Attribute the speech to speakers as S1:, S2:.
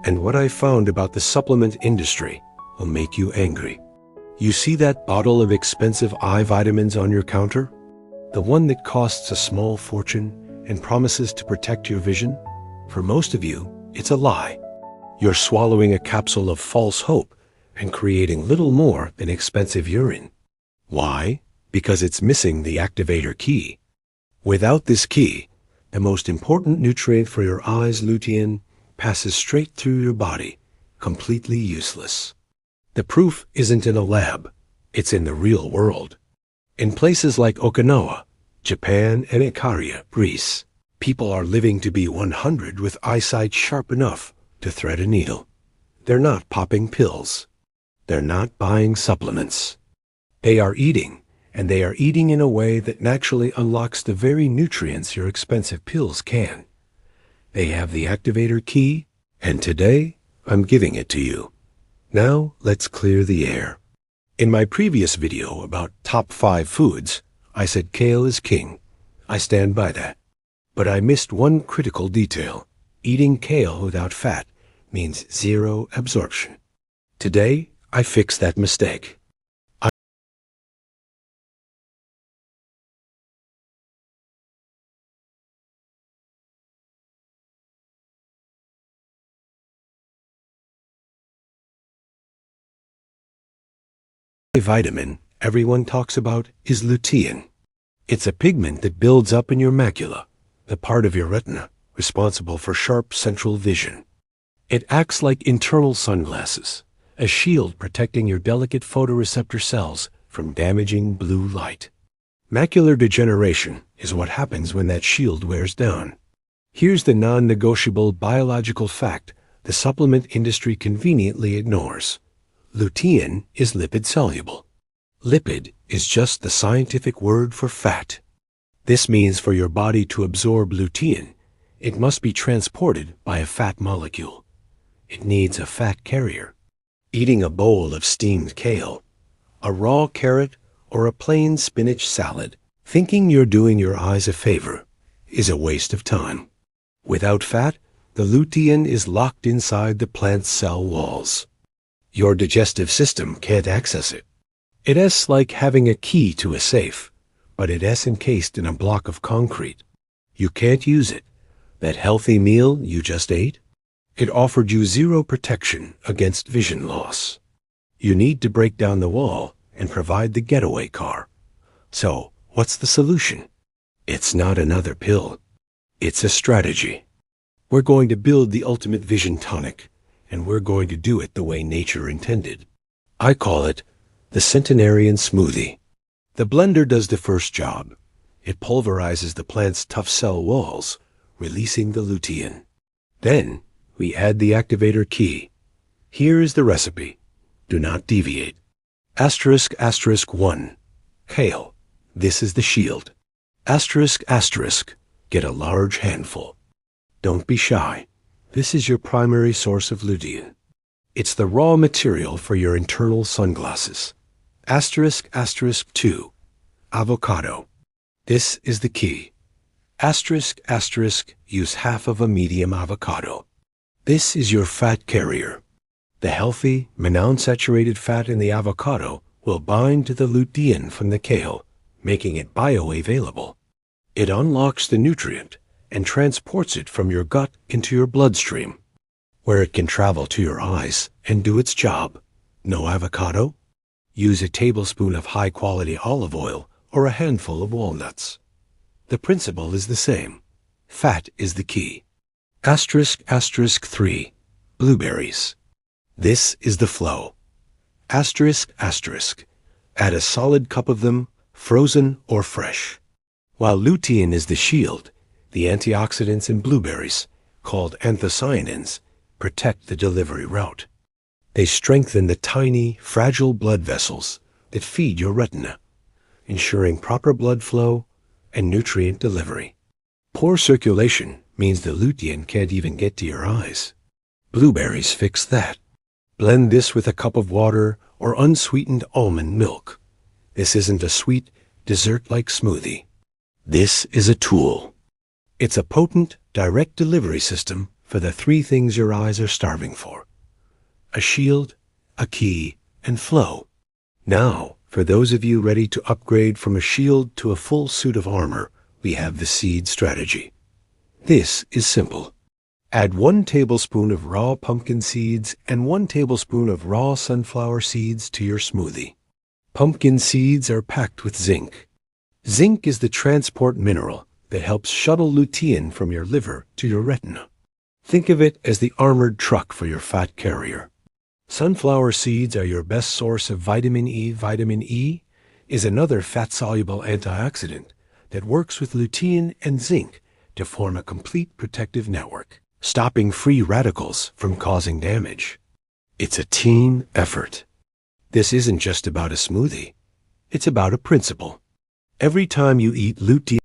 S1: And what I found about the supplement industry will make you angry. You see that bottle of expensive eye vitamins on your counter? The one that costs a small fortune and promises to protect your vision? For most of you, it's a lie. You're swallowing a capsule of false hope and creating little more than expensive urine. Why? Because it's missing the Activator Key. Without this key, the most important nutrient for your eyes, lutein, passes straight through your body, completely useless. The proof isn't in a lab, it's in the real world. In places like Okinawa, Japan, and Ikaria, Greece, people are living to be 100 with eyesight sharp enough to thread a needle. They're not popping pills. They're not buying supplements. They are eating, and they are eating in a way that naturally unlocks the very nutrients your expensive pills can. They have the Activator Key, and today I'm giving it to you. Now let's clear the air. In my previous video about top 5 foods, I said kale is king. I stand by that. But I missed one critical detail. Eating kale without fat means zero absorption. Today, I fixed that mistake. The vitamin everyone talks about is lutein. It's a pigment that builds up in your macula, the part of your retina responsible for sharp central vision. It acts like internal sunglasses, a shield protecting your delicate photoreceptor cells from damaging blue light. Macular degeneration is what happens when that shield wears down. Here's the non-negotiable biological fact the supplement industry conveniently ignores. Lutein is lipid-soluble. Lipid is just the scientific word for fat. This means for your body to absorb lutein, it must be transported by a fat molecule. It needs a fat carrier. Eating a bowl of steamed kale, a raw carrot, or a plain spinach salad, thinking you're doing your eyes a favor, is a waste of time. Without fat, the lutein is locked inside the plant's cell walls. Your digestive system can't access it. It's like having a key to a safe, but it's encased in a block of concrete. You can't use it. That healthy meal you just ate, it offered you zero protection against vision loss. You need to break down the wall and provide the getaway car. So, what's the solution? It's not another pill. It's a strategy. We're going to build the ultimate vision tonic, and we're going to do it the way nature intended. I call it the Centenarian Smoothie. The blender does the first job. It pulverizes the plant's tough cell walls, releasing the lutein. Then, we add the Activator Key. Here is the recipe. Do not deviate. ***1. Kale. This is the shield. ***. Get a large handful. Don't be shy. This is your primary source of lutein. It's the raw material for your internal sunglasses. ***2. Avocado. This is the key. ***. Use half of a medium avocado. This is your fat carrier. The healthy, monounsaturated fat in the avocado will bind to the lutein from the kale, making it bioavailable. It unlocks the nutrient and transports it from your gut into your bloodstream, where it can travel to your eyes and do its job. No avocado? Use a tablespoon of high-quality olive oil or a handful of walnuts. The principle is the same. Fat is the key. ***3. Blueberries. This is the flow. ***. Add a solid cup of them, frozen or fresh. While lutein is the shield, the antioxidants in blueberries, called anthocyanins, protect the delivery route. They strengthen the tiny, fragile blood vessels that feed your retina, ensuring proper blood flow and nutrient delivery. Poor circulation means the lutein can't even get to your eyes. Blueberries fix that. Blend this with a cup of water or unsweetened almond milk. This isn't a sweet, dessert-like smoothie. This is a tool. It's a potent, direct delivery system for the three things your eyes are starving for: a shield, a key, and flow. Now, for those of you ready to upgrade from a shield to a full suit of armor, we have the seed strategy. This is simple. Add 1 tablespoon of raw pumpkin seeds and 1 tablespoon of raw sunflower seeds to your smoothie. Pumpkin seeds are packed with zinc. Zinc is the transport mineral that helps shuttle lutein from your liver to your retina. Think of it as the armored truck for your fat carrier. Sunflower seeds are your best source of vitamin E. Vitamin E is another fat-soluble antioxidant that works with lutein and zinc to form a complete protective network, stopping free radicals from causing damage. It's a team effort. This isn't just about a smoothie. It's about a principle. Every time you eat lutein,